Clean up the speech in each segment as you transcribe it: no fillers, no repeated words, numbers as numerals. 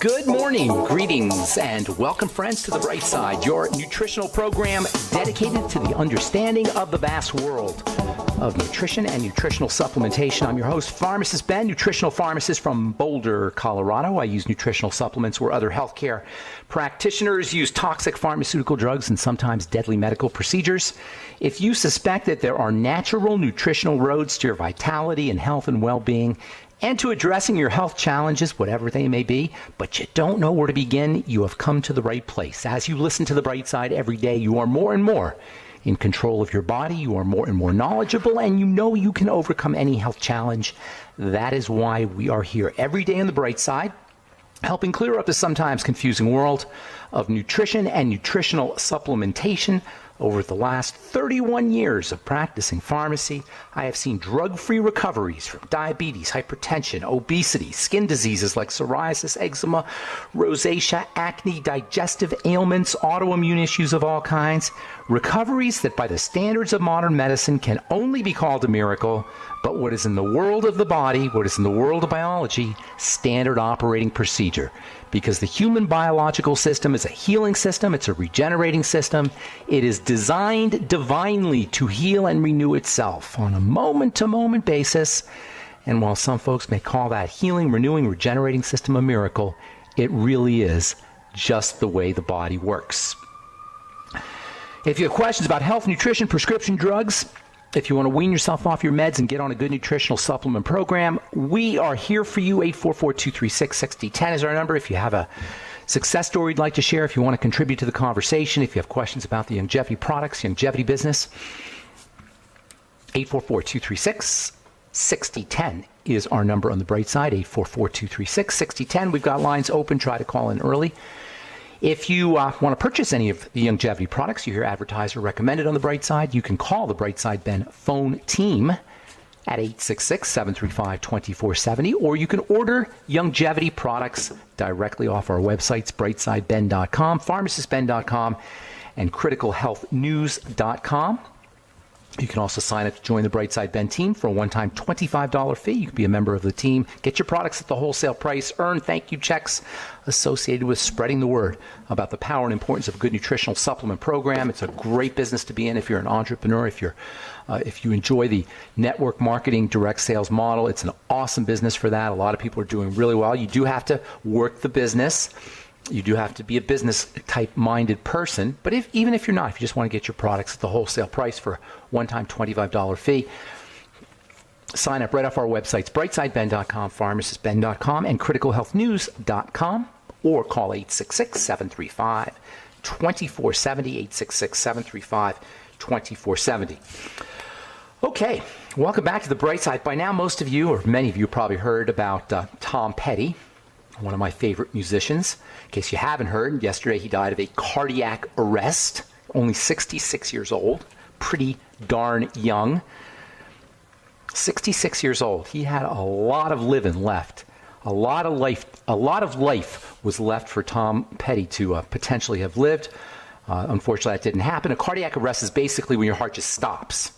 Good morning, greetings, and welcome, friends, to The Bright Side, your nutritional program dedicated to the understanding of the vast world of nutrition and nutritional supplementation. I'm your host, Pharmacist Ben, nutritional pharmacist from Boulder, Colorado. I use nutritional supplements where other healthcare practitioners use toxic pharmaceutical drugs and sometimes deadly medical procedures. If you suspect that there are natural nutritional roads to your vitality and health and well-being, and to addressing your health challenges, whatever they may be, but you don't know where to begin, you have come to the right place. As you listen to The Bright Side every day, you are more and more in control of your body, you are more and more knowledgeable, and you know you can overcome any health challenge. That is why we are here every day on The Bright Side, helping clear up the sometimes confusing world of nutrition and nutritional supplementation. Over the last 31 years of practicing pharmacy, I have seen drug-free recoveries from diabetes, hypertension, obesity, skin diseases like psoriasis, eczema, rosacea, acne, digestive ailments, autoimmune issues of all kinds. Recoveries that by the standards of modern medicine can only be called a miracle, but what is in the world of the body, what is in the world of biology, standard operating procedure. Because the human biological system is a healing system, it's a regenerating system. It is designed divinely to heal and renew itself on a moment-to-moment basis. And while some folks may call that healing, renewing, regenerating system a miracle, it really is just the way the body works. If you have questions about health, nutrition, prescription drugs, if you want to wean yourself off your meds and get on a good nutritional supplement program, we are here for you. 844-236-6010 is our number. If you have a success story you'd like to share, if you want to contribute to the conversation, if you have questions about the longevity products, longevity business, 844-236-6010 is our number on the Bright Side, 844-236-6010. We've got lines open. Try to call in early. If you want to purchase any of the longevity products you hear advertised or recommended on the Bright Side, you can call the Bright Side Ben phone team at 866-735-2470, or you can order longevity products directly off our websites, brightsideben.com, pharmacistben.com, and criticalhealthnews.com. You can also sign up to join the Bright Side Ben team for a one-time $25 fee. You can be a member of the team, get your products at the wholesale price, earn thank you checks associated with spreading the word about the power and importance of a good nutritional supplement program. It's a great business to be in if you're an entrepreneur, if you enjoy the network marketing direct sales model. It's an awesome business for that. A lot of people are doing really well. You do have to work the business. You do have to be a business-type-minded person, but even if you're not, if you just want to get your products at the wholesale price for a one-time $25 fee, sign up right off our websites, brightsideben.com, pharmacistben.com, and criticalhealthnews.com, or call 866-735-2470, 866-735-2470. Okay, welcome back to the Bright Side. By now, most of you, or many of you, probably heard about Tom Petty, one of my favorite musicians. In case you haven't heard, yesterday he died of a cardiac arrest, only 66 years old, pretty darn young. 66 years old. He had a lot of living left. A lot of life was left for Tom Petty to potentially have lived. Unfortunately, that didn't happen. A cardiac arrest is basically when your heart just stops.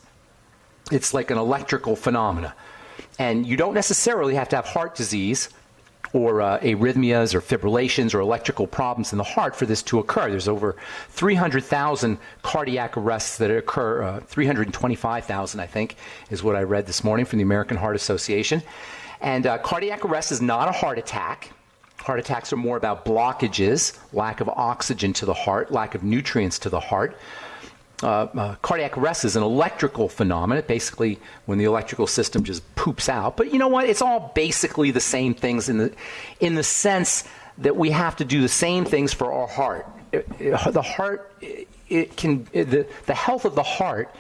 It's like an electrical phenomena. And you don't necessarily have to have heart disease or arrhythmias or fibrillations or electrical problems in the heart for this to occur. There's over 300,000 cardiac arrests that occur, 325,000 I think is what I read this morning from the American Heart Association. And cardiac arrest is not a heart attack. Heart attacks are more about blockages, lack of oxygen to the heart, lack of nutrients to the heart. Cardiac arrest is an electrical phenomenon, basically when the electrical system just poops out. But you know what? It's all basically the same things in the sense that we have to do the same things for our heart. The health of the heart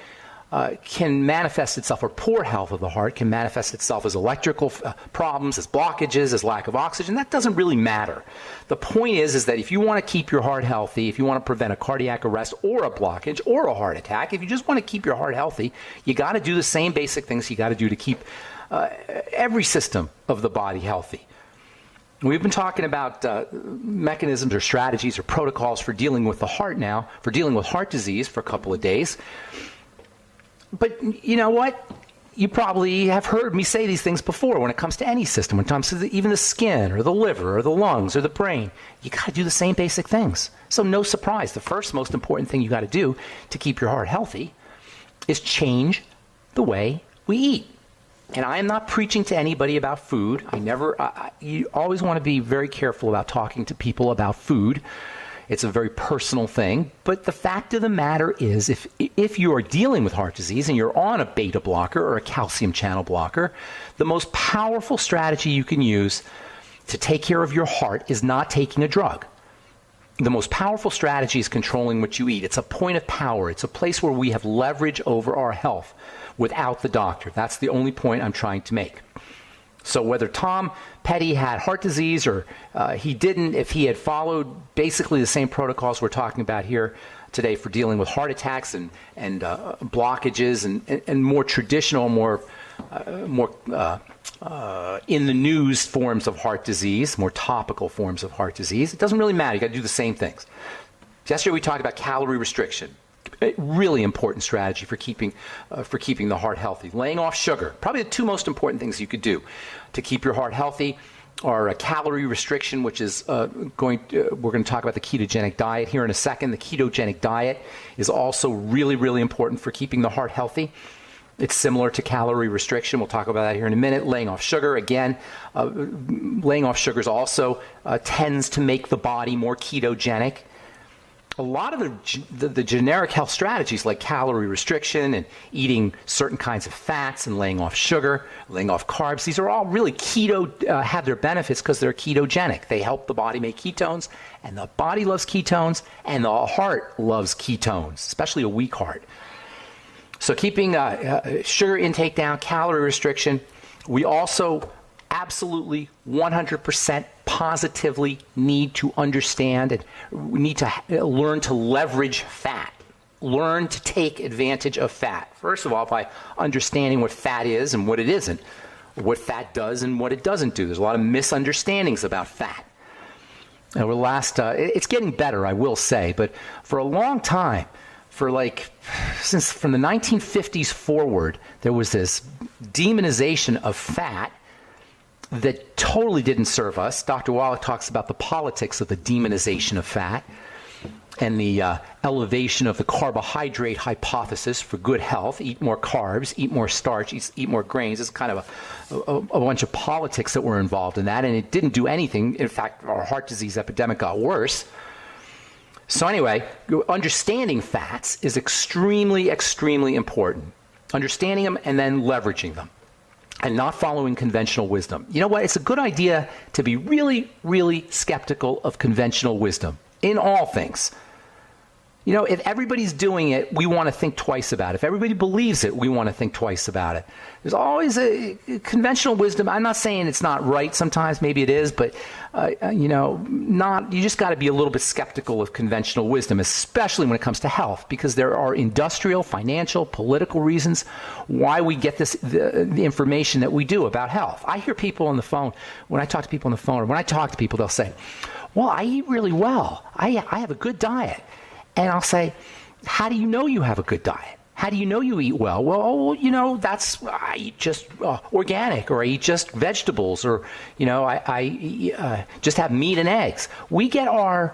can manifest itself, or poor health of the heart can manifest itself as electrical problems, as blockages, as lack of oxygen. That doesn't really matter. The point is that if you want to keep your heart healthy, if you want to prevent a cardiac arrest or a blockage or a heart attack, if you just want to keep your heart healthy, you got to do the same basic things you got to do to keep every system of the body healthy. We've been talking about mechanisms or strategies or protocols for dealing with the heart now, for dealing with heart disease for a couple of days. But you know what? you probably have heard me say these things before when it comes to any system, when it comes to even the skin or the liver or the lungs or the brain. You got to do the same basic things. So no surprise, the first most important thing you got to do to keep your heart healthy is change the way we eat. And I am not preaching to anybody about food. You always want to be very careful about talking to people about food. It's a very personal thing. But the fact of the matter is, if you are dealing with heart disease and you're on a beta blocker or a calcium channel blocker, the most powerful strategy you can use to take care of your heart is not taking a drug. The most powerful strategy is controlling what you eat. It's a point of power. It's a place where we have leverage over our health without the doctor. That's the only point I'm trying to make. So whether Tom Petty had heart disease or he didn't, if he had followed basically the same protocols we're talking about here today for dealing with heart attacks and blockages and more traditional, more in the news forms of heart disease, more topical forms of heart disease, it doesn't really matter. You got to do the same things. Yesterday we talked about calorie restriction. A really important strategy for keeping the heart healthy. Laying off sugar. Probably the two most important things you could do to keep your heart healthy are a calorie restriction, which is we're going to talk about the ketogenic diet here in a second. The ketogenic diet is also really, really important for keeping the heart healthy. It's similar to calorie restriction. We'll talk about that here in a minute. Laying off sugar, again, laying off sugars also tends to make the body more ketogenic. A lot of the generic health strategies like calorie restriction and eating certain kinds of fats and laying off sugar, laying off carbs, these are all really have their benefits because they're ketogenic. They help the body make ketones, and the body loves ketones, and the heart loves ketones, especially a weak heart. So keeping sugar intake down, calorie restriction. We also absolutely 100% positively need to understand and we need to learn to leverage fat. Learn to take advantage of fat. First of all, by understanding what fat is and what it isn't, what fat does and what it doesn't do. There's a lot of misunderstandings about fat. Over the last, it's getting better, I will say, but for a long time, since from the 1950s forward, there was this demonization of fat that totally didn't serve us. Dr. Wallach talks about the politics of the demonization of fat and the elevation of the carbohydrate hypothesis for good health. Eat more carbs, eat more starch, eat more grains. It's kind of a bunch of politics that were involved in that, and it didn't do anything. In fact, our heart disease epidemic got worse. So anyway, understanding fats is extremely, extremely important. Understanding them and then leveraging them. And not following conventional wisdom. You know what? It's a good idea to be really, really skeptical of conventional wisdom in all things. You know, if everybody's doing it, we want to think twice about it. If everybody believes it, we want to think twice about it. There's always a conventional wisdom. I'm not saying it's not right. Sometimes maybe it is, but you just got to be a little bit skeptical of conventional wisdom, especially when it comes to health, because there are industrial, financial, political reasons why we get the information that we do about health. I hear people on the phone, when I talk to people on the phone, or when I talk to people, they'll say, well, I eat really well. I have a good diet. And I'll say, how do you know you have a good diet? How do you know you eat well? Well, I eat just organic, or I eat just vegetables, or, I just have meat and eggs. We get our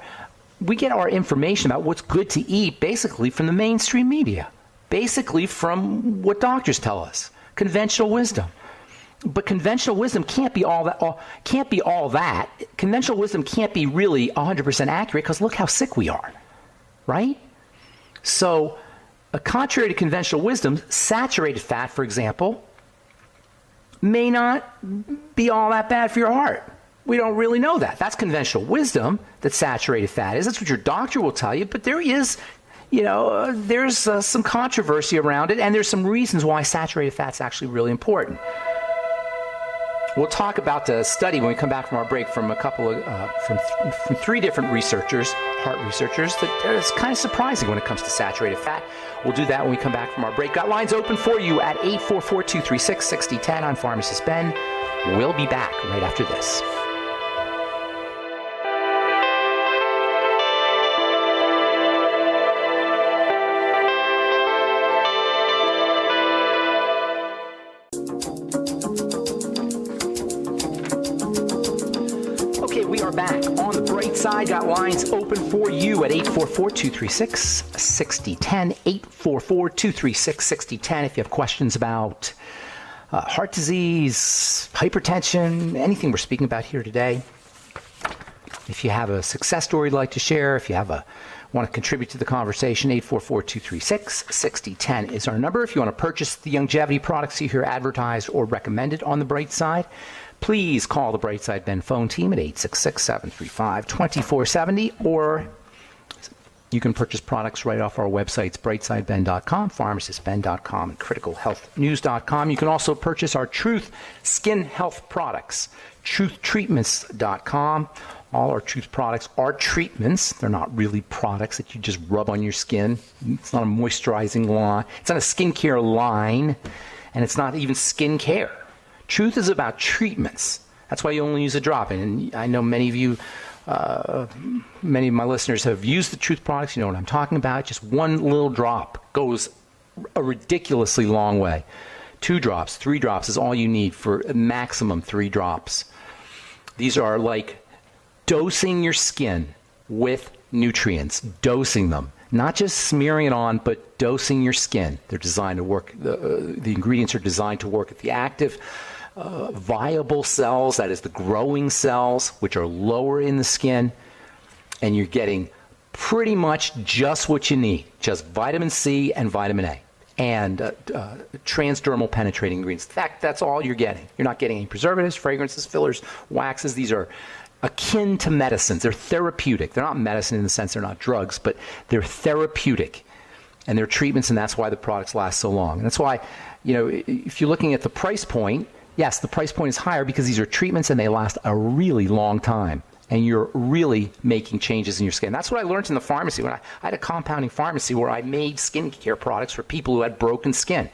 information about what's good to eat basically from the mainstream media, basically from what doctors tell us, conventional wisdom. But conventional wisdom can't be all that. Conventional wisdom can't be really 100% accurate because look how sick we are. Right? So, contrary to conventional wisdom, saturated fat, for example, may not be all that bad for your heart. We don't really know that. That's conventional wisdom, that saturated fat is. That's what your doctor will tell you, but there is, there's some controversy around it, and there's some reasons why saturated fat is actually really important. We'll talk about the study when we come back from our break from a couple of from three different researchers, heart researchers, that is kind of surprising when it comes to saturated fat. We'll do that when we come back from our break. Got lines open for you at 844-236-6010. I'm Pharmacist Ben. We'll be back right after this. are back on the bright side. Got lines open for you at 844-236-6010, 844-236-6010. If you have questions about heart disease, hypertension, anything we're speaking about here today. If you have a success story you'd like to share, if you want to contribute to the conversation, 844-236-6010 is our number. If you want to purchase the longevity products you hear advertised or recommended on the Bright Side, please call the Bright Side Ben phone team at 866-735-2470, or you can purchase products right off our websites, brightsideben.com, pharmacistben.com, and criticalhealthnews.com. You can also purchase our Truth Skin Health products, truthtreatments.com. All our Truth products are treatments. They're not really products that you just rub on your skin. It's not a moisturizing line. It's not a skincare line, and it's not even skincare. Truth is about treatments. That's why you only use a drop. And I know many of you, many of my listeners have used the Truth products. You know what I'm talking about. Just one little drop goes a ridiculously long way. 2 drops, 3 drops is all you need for a maximum 3 drops. These are like dosing your skin with nutrients, dosing them. Not just smearing it on, but dosing your skin. They're designed to work, the ingredients are designed to work at the active, viable cells, that is the growing cells, which are lower in the skin, and you're getting pretty much just what you need, just vitamin C and vitamin A, and transdermal penetrating ingredients. In fact, that's all you're getting. You're not getting any preservatives, fragrances, fillers, waxes. These are akin to medicines. They're therapeutic. They're not medicine in the sense they're not drugs, but they're therapeutic. And they're treatments, and that's why the products last so long. And that's why, if you're looking at the price point, yes, the price point is higher because these are treatments and they last a really long time. And you're really making changes in your skin. That's what I learned in the pharmacy. When I had a compounding pharmacy where I made skincare products for people who had broken skin.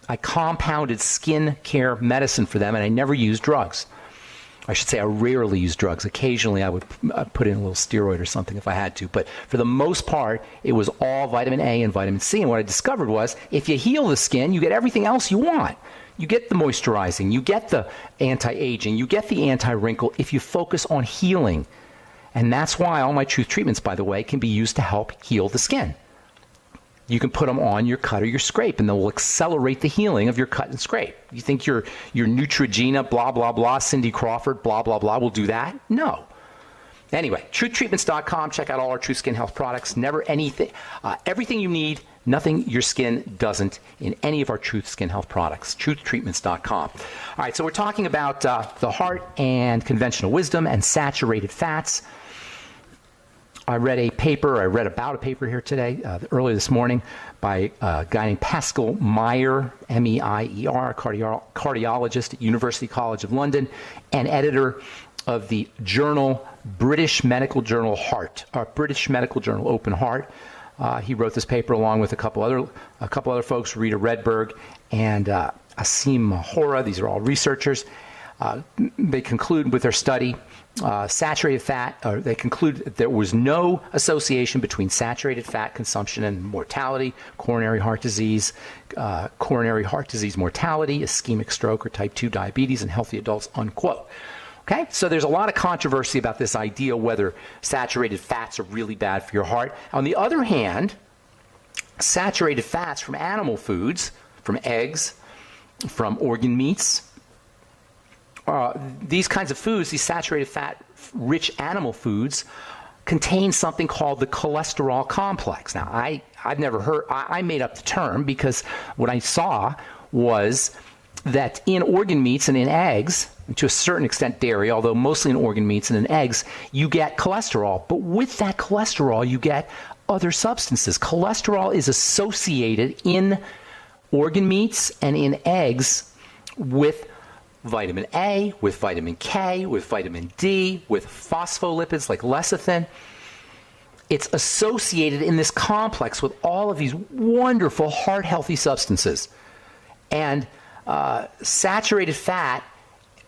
I compounded skincare medicine for them, and I never used drugs. I should say I rarely use drugs. Occasionally I would put in a little steroid or something if I had to. But for the most part, it was all vitamin A and vitamin C. And what I discovered was if you heal the skin, you get everything else you want. You get the moisturizing, you get the anti-aging, you get the anti-wrinkle if you focus on healing. And that's why all my Truth treatments, by the way, can be used to help heal the skin. You can put them on your cut or your scrape, and they will accelerate the healing of your cut and scrape. You think your Neutrogena, blah, blah, blah, Cindy Crawford, blah, blah, blah, will do that? No. Anyway, truthtreatments.com. Check out all our Truth Skin Health products. Never anything, everything you need, nothing your skin doesn't in any of our Truth Skin Health products. Truthtreatments.com. All right, so we're talking about the heart and conventional wisdom and saturated fats. I read about a paper here today, early this morning, by a guy named Pascal Meyer, M-E-I-E-R, cardiologist at University College of London, and editor of the journal British Medical Journal British Medical Journal Open Heart. He wrote this paper along with a couple other folks, Rita Redberg and Asim Mahora. These are all researchers. They conclude with their study, saturated fat, they conclude that there was no association between saturated fat consumption and mortality, coronary heart disease mortality, ischemic stroke, or type 2 diabetes in healthy adults, unquote. Okay, so there's a lot of controversy about this idea whether saturated fats are really bad for your heart. On the other hand, saturated fats from animal foods, from eggs, from organ meats, these kinds of foods, these saturated fat-rich animal foods, contain something called the cholesterol complex. Now, I've never heard, I made up the term because what I saw was that in organ meats and in eggs, and to a certain extent dairy, although mostly in organ meats and in eggs, you get cholesterol. But with that cholesterol, you get other substances. Cholesterol is associated in organ meats and in eggs with vitamin A, with vitamin K, with vitamin D, with phospholipids like lecithin. It's associated in this complex with all of these wonderful heart-healthy substances. And saturated fat,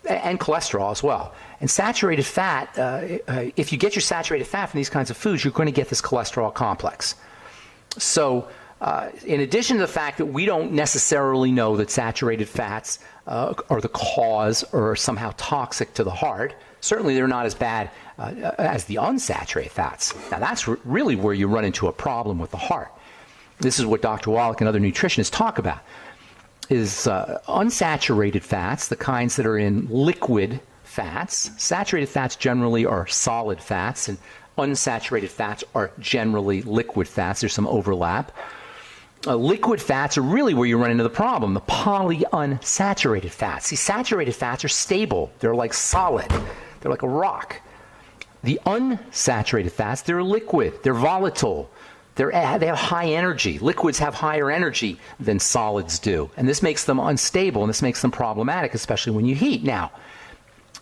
and cholesterol as well. And saturated fat, if you get your saturated fat from these kinds of foods, you're going to get this cholesterol complex. So in addition to the fact that we don't necessarily know that saturated fats are the cause or somehow toxic to the heart, certainly they're not as bad as the unsaturated fats. Now, that's really where you run into a problem with the heart. This is what Dr. Wallach and other nutritionists talk about, is unsaturated fats, the kinds that are in liquid fats. Saturated fats generally are solid fats, and unsaturated fats are generally liquid fats. There's some overlap. Liquid fats are really where you run into the problem, the polyunsaturated fats. See, saturated fats are stable. They're like solid. They're like a rock. The unsaturated fats, they're liquid. They're volatile. They have high energy. Liquids have higher energy than solids do. And this makes them unstable, and this makes them problematic, especially when you heat. Now,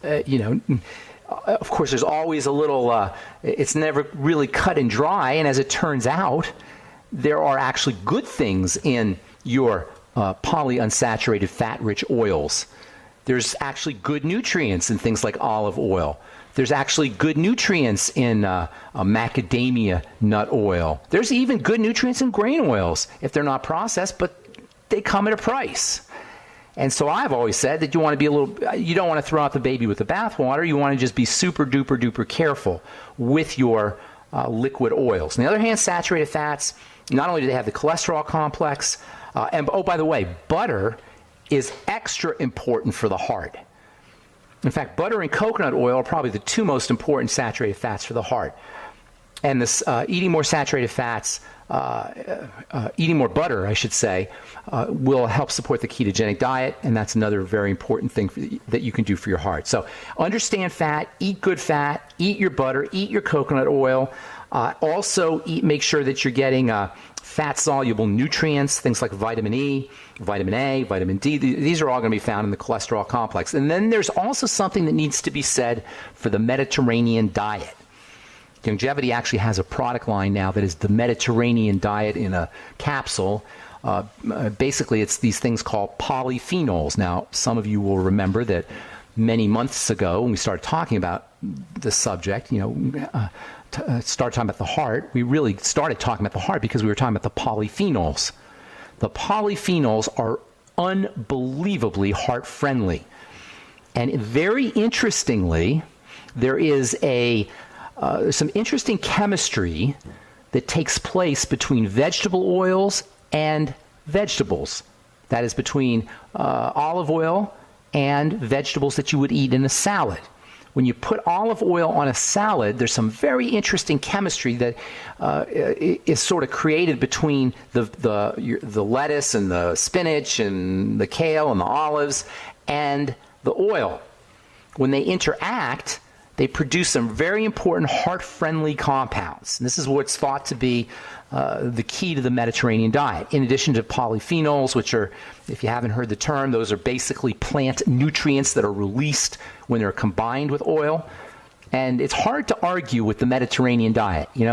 of course, there's always a little, it's never really cut and dry. And as it turns out, there are actually good things in your polyunsaturated fat-rich oils. There's actually good nutrients in things like olive oil. There's actually good nutrients in macadamia nut oil. There's even good nutrients in grain oils if they're not processed, but they come at a price. And so I've always said that you want to be you don't want to throw out the baby with the bathwater. You want to just be super duper duper careful with your liquid oils. On the other hand, saturated fats, not only do they have the cholesterol complex, and oh, by the way, butter is extra important for the heart. In fact, butter and coconut oil are probably the two most important saturated fats for the heart. And this eating more saturated fats, eating more butter, I should say, will help support the ketogenic diet, and that's another very important thing that you can do for your heart. So understand fat, eat good fat, eat your butter, eat your coconut oil. Also, make sure that you're getting fat-soluble nutrients, things like vitamin E, vitamin A, vitamin D. These are all going to be found in the cholesterol complex. And then there's also something that needs to be said for the Mediterranean diet. Longevity actually has a product line now that is the Mediterranean diet in a capsule. Basically, it's these things called polyphenols. Now, some of you will remember that many months ago when we started talking about the subject, started talking about the heart, we really started talking about the heart because we were talking about the polyphenols. The polyphenols are unbelievably heart-friendly. And very interestingly, there is some interesting chemistry that takes place between vegetable oils and vegetables. That is between olive oil and vegetables that you would eat in a salad. When you put olive oil on a salad, there's some very interesting chemistry that is sort of created between the lettuce and the spinach and the kale and the olives and the oil. When they interact, they produce some very important heart-friendly compounds. And this is what's thought to be the key to the Mediterranean diet. In addition to polyphenols, which are, if you haven't heard the term, those are basically plant nutrients that are released when they're combined with oil. And it's hard to argue with the Mediterranean diet. There's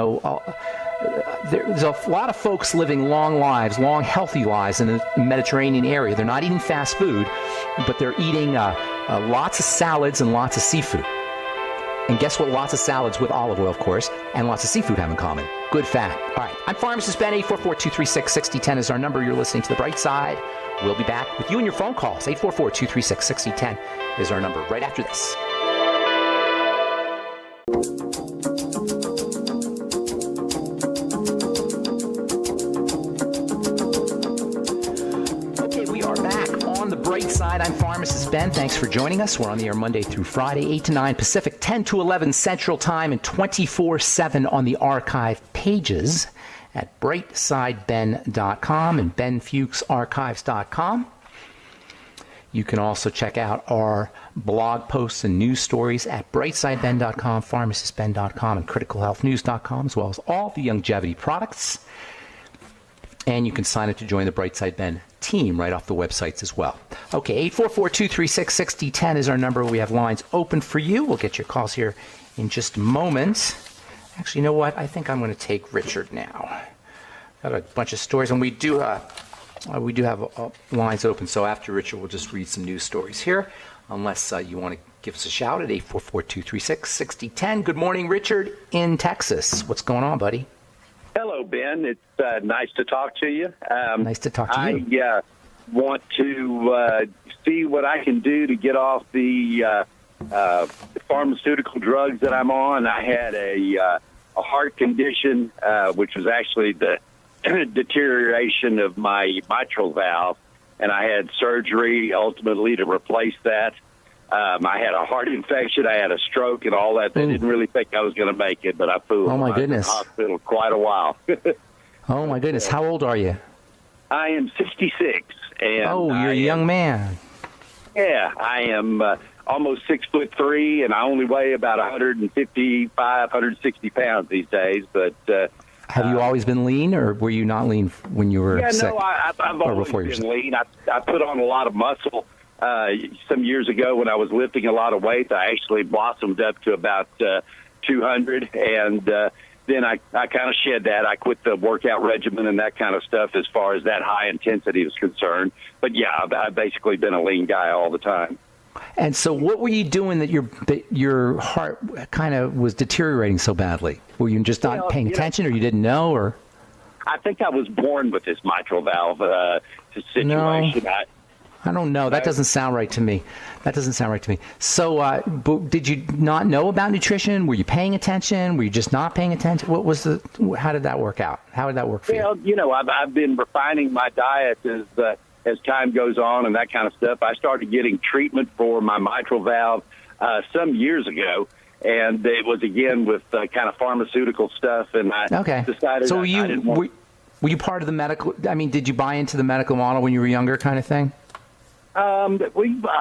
a lot of folks living long lives, long healthy lives in the Mediterranean area. They're not eating fast food, but they're eating lots of salads and lots of seafood. And guess what lots of salads with olive oil, of course, and lots of seafood have in common? Good fat. All right, I'm Pharmacist Ben. 844-236-6010 is our number. You're listening to The Bright Side. We'll be back with you and your phone calls. 844-236-6010 is our number right after this. I'm Pharmacist Ben. Thanks for joining us. We're on the air Monday through Friday, 8 to 9 Pacific, 10 to 11 Central Time, and 24/7 on the archive pages at brightsideben.com and benfuchsarchives.com. You can also check out our blog posts and news stories at brightsideben.com, pharmacistben.com, and criticalhealthnews.com, as well as all the longevity products. And you can sign up to join the Brightside Ben team right off the websites as well. Okay, 844-236-6010 is our number. We have lines open for you. We'll get your calls here in just a moment. Actually, you know what? I think I'm going to take Richard now. Got a bunch of stories, and we do have lines open. So after Richard, we'll just read some news stories here, unless you want to give us a shout at 844-236-6010. Good morning, Richard in Texas. What's going on, buddy? Hello, Ben. It's nice to talk to you. Nice to talk to you. I want to see what I can do to get off the pharmaceutical drugs that I'm on. I had a heart condition, which was actually the deterioration of my mitral valve, and I had surgery ultimately to replace that. I had a heart infection, I had a stroke, and all that. They didn't really think I was going to make it, but I fooled them. Oh, my goodness. I was in the hospital quite a while. Oh, my goodness. How old are you? I am 66. And you're a young man. Yeah, I am almost 6'3", and I only weigh about 155, 160 pounds these days. But have you always been lean, or were you not lean when you were sick? No, I've always been lean. I put on a lot of muscle. Some years ago when I was lifting a lot of weight, I actually blossomed up to about 200, and then I kind of shed that. I quit the workout regimen and that kind of stuff as far as that high intensity is concerned. But yeah, I've basically been a lean guy all the time. And so what were you doing that your heart kind of was deteriorating so badly? Were you just not paying attention, or you didn't know, or? I think I was born with this mitral valve situation. No. I don't know. That doesn't sound right to me. So, did you not know about nutrition? Were you paying attention? Were you just not paying attention? How did that work out? How did that work for you? Well, I've been refining my diet as time goes on and that kind of stuff. I started getting treatment for my mitral valve some years ago, and it was again with kind of pharmaceutical stuff. And I decided. So were you part of the medical? I mean, did you buy into the medical model when you were younger, kind of thing? A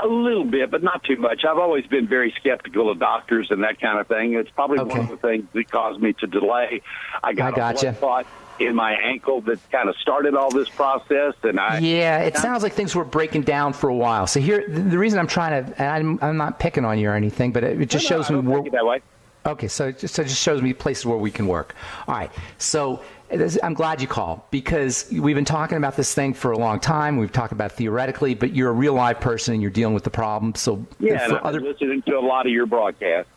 little bit, but not too much. I've always been very skeptical of doctors and that kind of thing. It's probably one of the things that caused me to delay. I got a blood clot in my ankle that kind of started all this process, and it sounds like things were breaking down for a while. So here, the reason I'm trying to, and I'm not picking on you or anything, but it just shows me where. That way. Okay, so it just shows me places where we can work. All right, so I'm glad you called, because we've been talking about this thing for a long time. We've talked about it theoretically, but you're a real live person and you're dealing with the problem. So I've been listening to a lot of your broadcasts.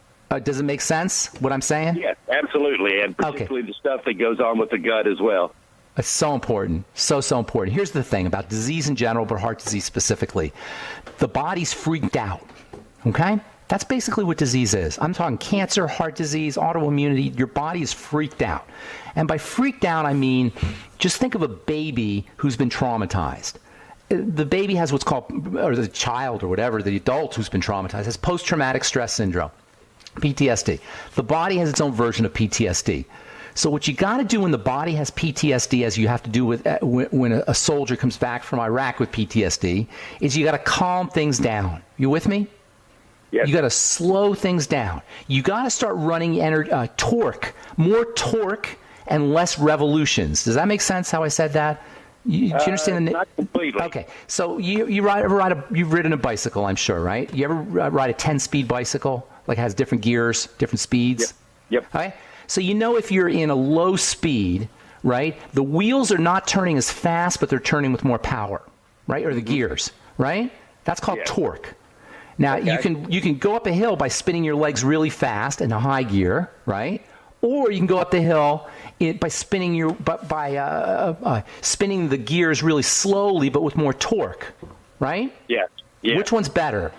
Does it make sense what I'm saying? Yes, absolutely, and particularly the stuff that goes on with the gut as well. It's so important, so important. Here's the thing about disease in general, but heart disease specifically. The body's freaked out, okay? That's basically what disease is. I'm talking cancer, heart disease, autoimmunity. Your body is freaked out. And by freaked out, I mean, just think of a baby who's been traumatized. The baby has what's called, or the child or whatever, the adult who's been traumatized, has post-traumatic stress syndrome, PTSD. The body has its own version of PTSD. So what you got to do when the body has PTSD, as you have to do with when a soldier comes back from Iraq with PTSD, is you got to calm things down. You with me? Yes. You got to slow things down. You got to start running torque, more torque and less revolutions. Does that make sense how I said that? Do you understand? Not completely. Okay. So you've ridden a bicycle, I'm sure, right? You ever ride a 10-speed bicycle, like has different gears, different speeds? Yep. Okay. So if you're in a low speed, right, the wheels are not turning as fast, but they're turning with more power, right? Or the gears, right? That's called torque. Now, you can go up a hill by spinning your legs really fast in a high gear, right? Or you can go up the hill by spinning spinning the gears really slowly, but with more torque, right? Yes. Which one's better?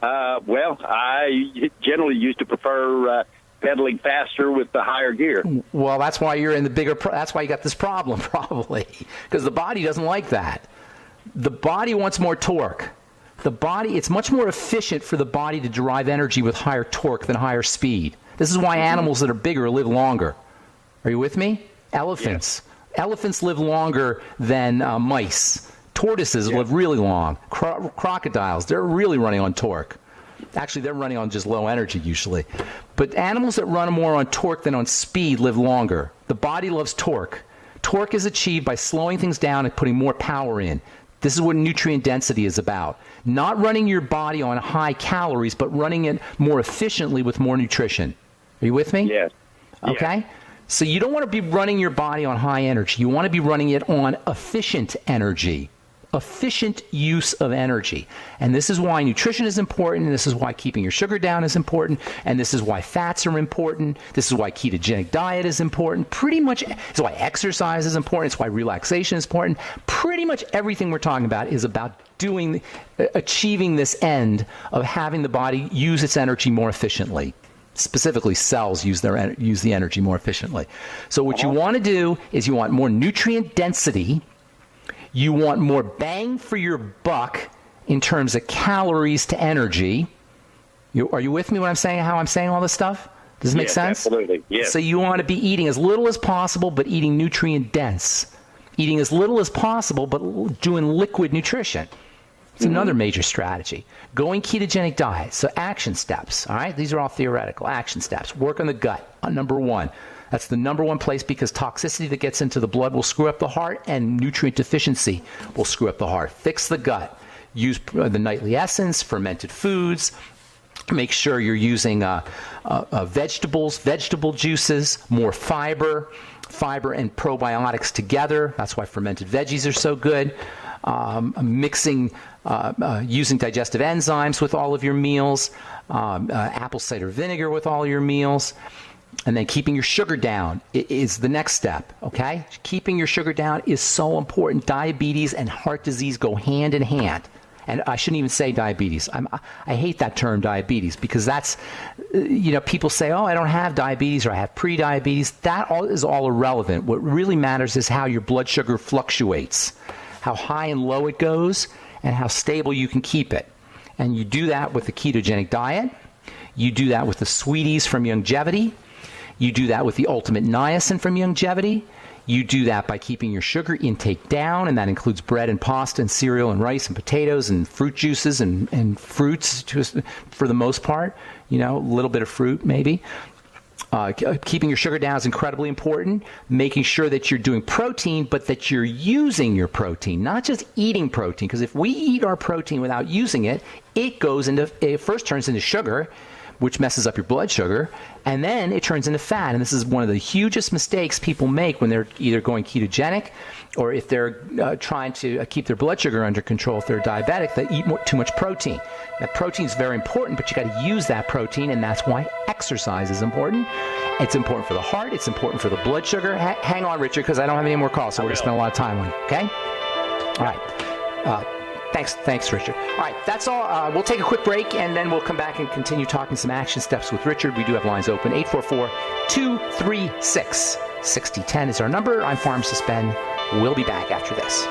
Well, I generally used to prefer pedaling faster with the higher gear. Well, that's why you're in the bigger. That's why you got this problem, probably, because the body doesn't like that. The body wants more torque. It's much more efficient for the body to derive energy with higher torque than higher speed. This is why animals that are bigger live longer. Are you with me? Elephants. Yes. Elephants live longer than mice. Tortoises live really long. Crocodiles, they're really running on torque. Actually, they're running on just low energy usually. But animals that run more on torque than on speed live longer. The body loves torque. Torque is achieved by slowing things down and putting more power in. This is what nutrient density is about. Not running your body on high calories, but running it more efficiently with more nutrition. Are you with me? Yes. Okay? Yes. So you don't want to be running your body on high energy. You want to be running it on efficient energy. efficient use of energy. And this is why nutrition is important, and this is why keeping your sugar down is important, and this is why fats are important. This is why ketogenic diet is important. Pretty much, it's why exercise is important. It's why relaxation is important. Pretty much everything we're talking about is about achieving this end of having the body use its energy more efficiently. Specifically, cells use the energy more efficiently. So what you want to do is you want more nutrient density. You want more bang for your buck in terms of calories to energy. Are you with me when I'm saying how I'm saying all this stuff? Does it make sense? Absolutely. Yes. So you want to be eating as little as possible, but eating nutrient dense. Eating as little as possible, but doing liquid nutrition. It's another major strategy. Going ketogenic diet. So action steps. All right. These are all theoretical action steps. Work on the gut. Number one. That's the number one place because toxicity that gets into the blood will screw up the heart, and nutrient deficiency will screw up the heart. Fix the gut. Use the nightly essence, fermented foods. Make sure you're using vegetables, vegetable juices, more fiber and probiotics together. That's why fermented veggies are so good. Mixing, using digestive enzymes with all of your meals, apple cider vinegar with all your meals. And then keeping your sugar down is the next step, okay? Keeping your sugar down is so important. Diabetes and heart disease go hand in hand. And I shouldn't even say diabetes. I hate that term diabetes because that's, people say, oh, I don't have diabetes or I have pre-diabetes. That is all irrelevant. What really matters is how your blood sugar fluctuates, how high and low it goes, and how stable you can keep it. And you do that with the ketogenic diet. You do that with the sweeties from Longevity. You do that with the ultimate niacin from Longevity. You do that by keeping your sugar intake down, and that includes bread and pasta and cereal and rice and potatoes and fruit juices and fruits for the most part, a little bit of fruit maybe. Keeping your sugar down is incredibly important. Making sure that you're doing protein, but that you're using your protein, not just eating protein. Because if we eat our protein without using it, it first turns into sugar, which messes up your blood sugar, and then it turns into fat. And this is one of the hugest mistakes people make when they're either going ketogenic or if they're trying to keep their blood sugar under control. If they're diabetic, they eat too much protein. Now, protein is very important, but you got to use that protein, and that's why exercise is important. It's important for the heart. It's important for the blood sugar. Hang on, Richard, because I don't have any more calls, so we're going to spend a lot of time on it, okay? All right. Thanks, Richard. All right, that's all. We'll take a quick break, and then we'll come back and continue talking some action steps with Richard. We do have lines open. 844-236-6010 is our number. I'm Pharmacist Ben. We'll be back after this.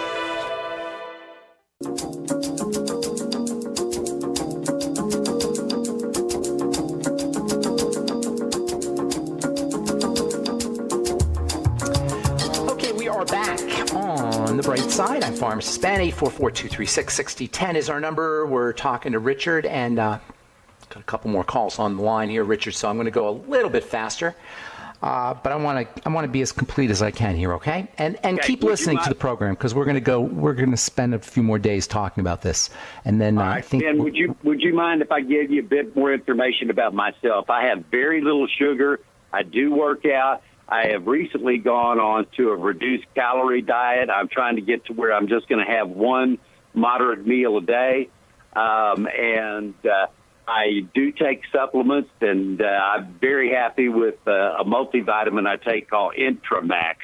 On the bright side, I'm Pharmacist Ben. 844-236-6010 is our number. We're talking to Richard, and got a couple more calls on the line here, Richard. So I'm going to go a little bit faster, but I want to be as complete as I can here, okay? And okay, keep listening to the program because we're going to spend a few more days talking about this, and then I think. Ben, would you mind if I give you a bit more information about myself? I have very little sugar. I do work out. I have recently gone on to a reduced calorie diet. I'm trying to get to where I'm just going to have one moderate meal a day. And I do take supplements, and I'm very happy with a multivitamin I take called Intramax.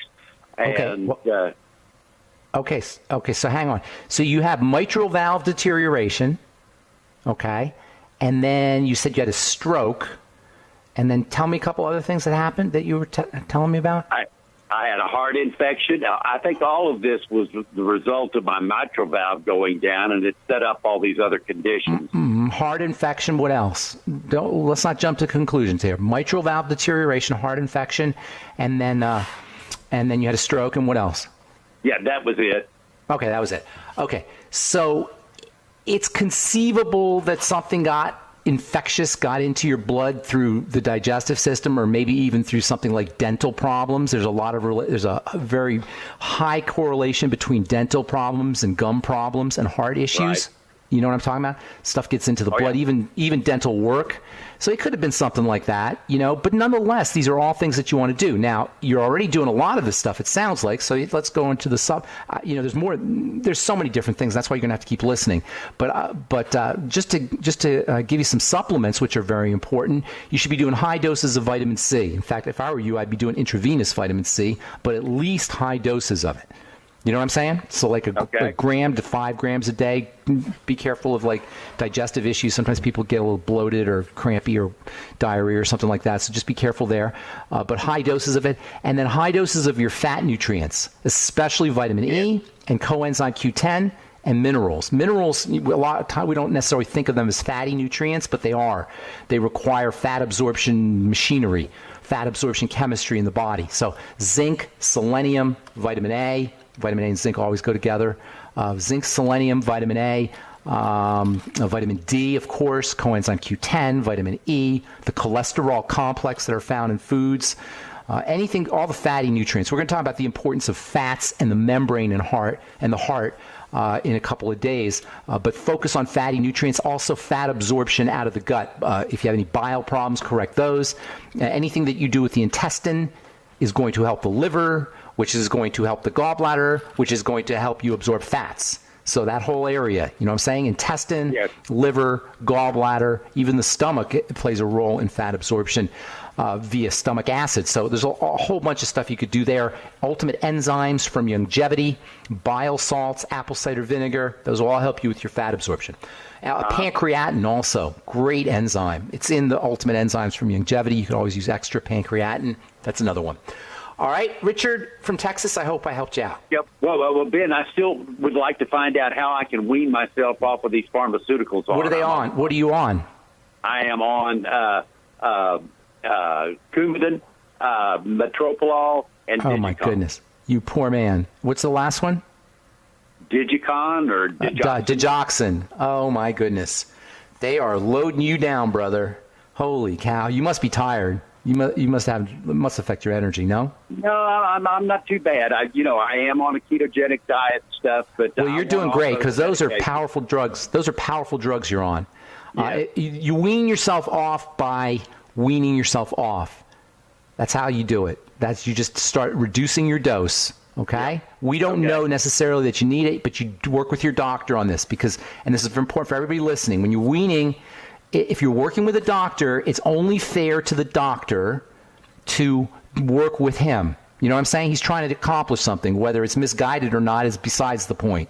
And, okay, so hang on. So you have mitral valve deterioration, okay, and then you said you had a stroke. And then tell me a couple other things that happened that you were telling me about. I had a heart infection. I think all of this was the result of my mitral valve going down, and it set up all these other conditions. Heart infection, what else? Let's not jump to conclusions here. Mitral valve deterioration, heart infection, and then you had a stroke, and what else? Yeah, that was it. Okay, that was it. Okay, so it's conceivable that something infectious got into your blood through the digestive system, or maybe even through something like dental problems. There's a very high correlation between dental problems and gum problems and heart issues. You know what I'm talking about? Stuff gets into the blood, even dental work. So it could have been something like that, but nonetheless, these are all things that you want to do. Now, you're already doing a lot of this stuff, it sounds like, so let's go into the there's so many different things. That's why you're going to have to keep listening. But just to give you some supplements, which are very important, you should be doing high doses of vitamin C. In fact, if I were you, I'd be doing intravenous vitamin C, but at least high doses of it. You know what I'm saying? So like a gram to 5 grams a day. Be careful of like digestive issues. Sometimes people get a little bloated or crampy or diarrhea or something like that. So just be careful there. But high doses of it. And then high doses of your fat nutrients, especially vitamin E and coenzyme Q10 and minerals. Minerals, a lot of time we don't necessarily think of them as fatty nutrients, but they are. They require fat absorption machinery, fat absorption chemistry in the body. So zinc, selenium, vitamin A. Vitamin A and zinc always go together. Zinc, selenium, vitamin A, vitamin D, of course, coenzyme Q10, vitamin E, the cholesterol complex that are found in foods, anything, all the fatty nutrients. We're going to talk about the importance of fats and the membrane and the heart in a couple of days. But focus on fatty nutrients, also fat absorption out of the gut. If you have any bile problems, correct those. Anything that you do with the intestine is going to help the liver, which is going to help the gallbladder, which is going to help you absorb fats. So that whole area, you know what I'm saying? Intestine, liver, gallbladder, even the stomach, it plays a role in fat absorption via stomach acid. So there's a whole bunch of stuff you could do there. Ultimate enzymes from longevity, bile salts, apple cider vinegar, those will all help you with your fat absorption. Pancreatin also, great enzyme. It's in the ultimate enzymes from longevity. You could always use extra pancreatin. That's another one. All right, Richard from Texas, I hope I helped you out. Yep. Well, Ben, I still would like to find out how I can wean myself off of these pharmaceuticals. What are they on? What are you on? I am on Coumadin, Metropolol, and Digicon. Oh, my goodness. You poor man. What's the last one? Digicon or Digoxin? Digoxin. Oh, my goodness. They are loading you down, brother. Holy cow. You must be tired. It must affect your energy, no? No, I'm not too bad. I am on a ketogenic diet and stuff, but well, you're doing great because those are powerful drugs. Those are powerful drugs you're on. Yeah. You wean yourself off by weaning yourself off. That's how you do it. You just start reducing your dose. Okay? Yeah. We don't know necessarily that you need it, but you work with your doctor on this and this is important for everybody listening. When you're weaning, if you're working with a doctor, it's only fair to the doctor to work with him. You know what I'm saying? He's trying to accomplish something. Whether it's misguided or not is besides the point.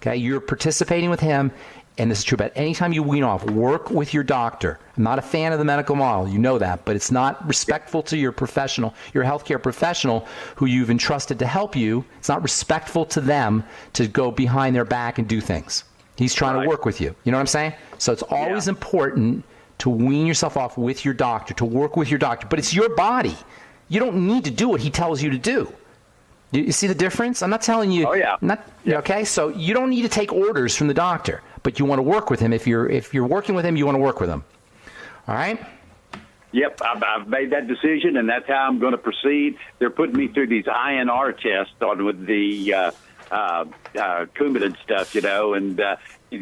Okay? You're participating with him, and this is true about any time you wean off. Work with your doctor. I'm not a fan of the medical model. You know that. But it's not respectful to your professional, your healthcare professional who you've entrusted to help you. It's not respectful to them to go behind their back and do things. He's trying to work with you. You know what I'm saying? So it's always important to wean yourself off with your doctor, to work with your doctor. But it's your body. You don't need to do what he tells you to do. You see the difference? I'm not telling you. Oh, yeah. Okay? So you don't need to take orders from the doctor, but you want to work with him. If you're working with him, you want to work with him. All right? Yep, I've made that decision, and that's how I'm going to proceed. They're putting me through these INR tests with the Coumadin stuff, and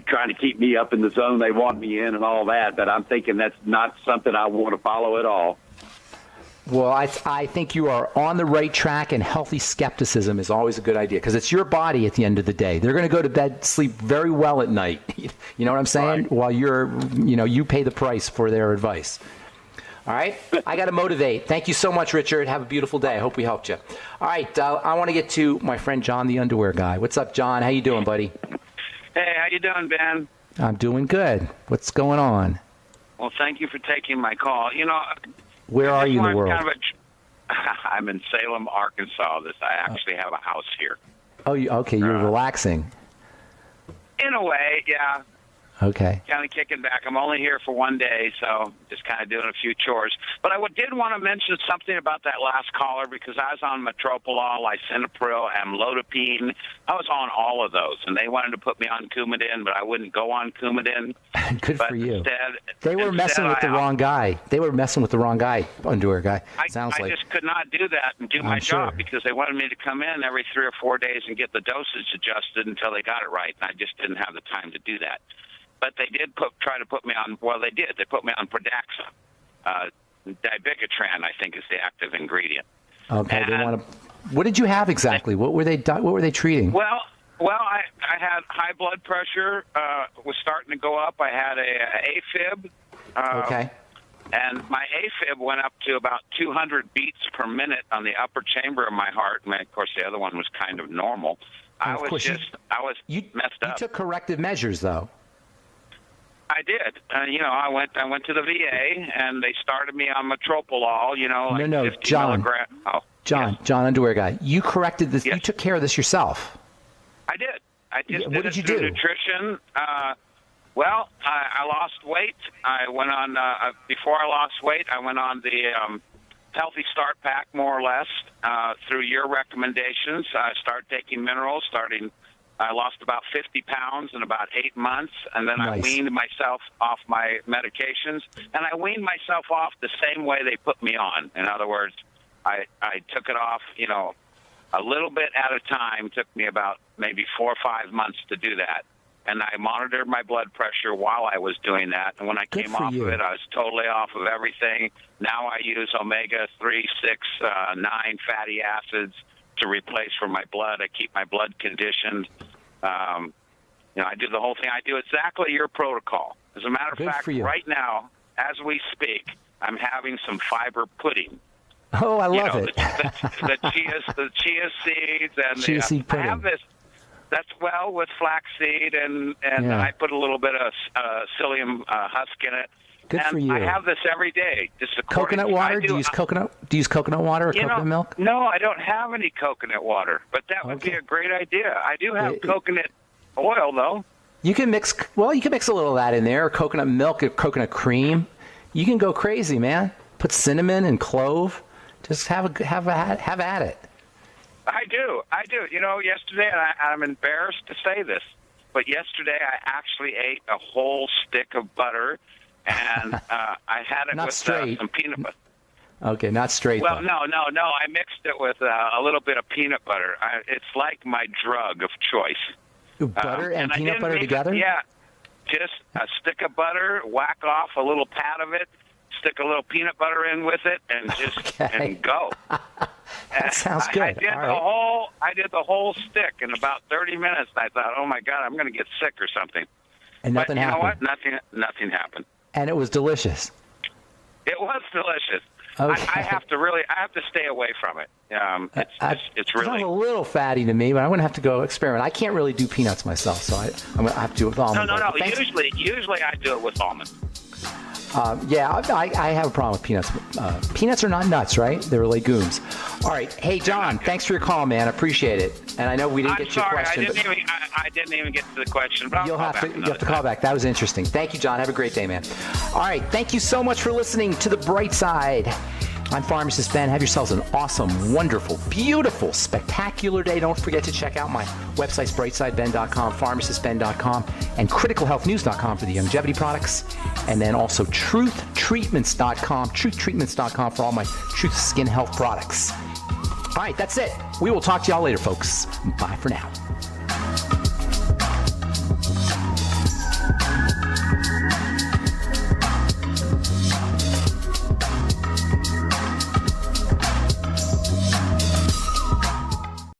trying to keep me up in the zone they want me in and all that. But I'm thinking that's not something I want to follow at all. Well, I think you are on the right track, and healthy skepticism is always a good idea because it's your body at the end of the day. They're going to go to bed, sleep very well at night. You know what I'm saying? Right. While you pay the price for their advice. All right? I got to motivate. Thank you so much, Richard. Have a beautiful day. I hope we helped you. All right. I want to get to my friend John, the underwear guy. What's up, John? How you doing, buddy? Hey, how you doing, Ben? I'm doing good. What's going on? Well, thank you for taking my call. Where are you in the world? I'm in Salem, Arkansas. I actually have a house here. Oh, okay. You're relaxing. In a way, yeah. Okay. Kind of kicking back. I'm only here for one day, so just kind of doing a few chores. But I did want to mention something about that last caller because I was on Metropolol, Lisinopril, Amlodipine. I was on all of those, and they wanted to put me on Coumadin, but I wouldn't go on Coumadin. Good for you. They were messing with the wrong guy. They were messing with the wrong guy, underwear guy. I just could not do that and do my job because they wanted me to come in every 3 or 4 days and get the dosage adjusted until they got it right, and I just didn't have the time to do that. but they did try to put me on. Well, they did. They put me on Pradaxa. Dabigatran, I think, is the active ingredient. Okay. They want to. What did you have exactly? What were they treating? Well, I had high blood pressure. Was starting to go up. I had a AFib. Okay. And my AFib went up to about 200 beats per minute on the upper chamber of my heart. And of course, the other one was kind of normal. I was messed up. You took corrective measures, though. I did. I went to the VA, and they started me on metoprolol. No, 50 John. milligrams. Oh, John, yes. John Underwear Guy. You corrected this. Yes. You took care of this yourself. I did. I just What did you do? Nutrition. Well, I lost weight. I went on before I lost weight. I went on the Healthy Start Pack, more or less, through your recommendations. I started taking minerals. I lost about 50 pounds in about 8 months, and then Nice. I weaned myself off my medications, and I weaned myself off the same way they put me on. In other words, I took it off, a little bit at a time. It took me about maybe 4 or 5 months to do that. And I monitored my blood pressure while I was doing that. And when I Good came for off you. of it, I was totally off of everything. Now I use omega-3, 6, 9 fatty acids to replace for my blood. I keep my blood conditioned. I do the whole thing. I do exactly your protocol. As a matter of Good fact, for you. right now, as we speak, I'm having some fiber pudding. Oh, I love it. The chia seeds and Chia seed pudding. I have this. That's with flaxseed and Yeah. I put a little bit of psyllium husk in it. Good and for you. I have this every day. Coconut water? Do you use coconut? Do you use coconut water or coconut milk? No, I don't have any coconut water, but that would be a great idea. I do have coconut oil though. You can mix. Well, you can mix a little of that in there, or coconut milk, or coconut cream. You can go crazy, man. Put cinnamon and clove. Just have at it. I do. Yesterday, and I'm embarrassed to say this, but yesterday I actually ate a whole stick of butter, and I had it Not with straight. some peanut butter. Okay, not straight. Well, though. no. I mixed it with a little bit of peanut butter. It's like my drug of choice. Ooh, butter and I peanut didn't butter make it- together? Yeah, just a stick of butter, whack off a little pat of it, stick a little peanut butter in with it, and just and go. That sounds good. I did the whole stick in about 30 minutes. And I thought, oh my God, I'm going to get sick or something. And nothing but you happened. know what? Nothing happened. And it was delicious. It was delicious. Okay. I have to stay away from it. It's really sounds a little fatty to me, but I'm going to have to go experiment. I can't really do peanuts myself, so I'm going to have to do it with almond no. butter. Thanks. Usually I do it with almond. I have a problem with peanuts. Peanuts are not nuts, right? They're legumes. All right. Hey, John, thanks for your call, man. I appreciate it. And I know we didn't get to your question. I didn't even get to the question. But You'll have to call back. That was interesting. Thank you, John. Have a great day, man. All right. Thank you so much for listening to The Bright Side. I'm Pharmacist Ben. Have yourselves an awesome, wonderful, beautiful, spectacular day. Don't forget to check out my websites, brightsideben.com, pharmacistben.com, and criticalhealthnews.com for the longevity products. And then also truthtreatments.com for all my Truth Skin Health products. All right, that's it. We will talk to y'all later, folks. Bye for now.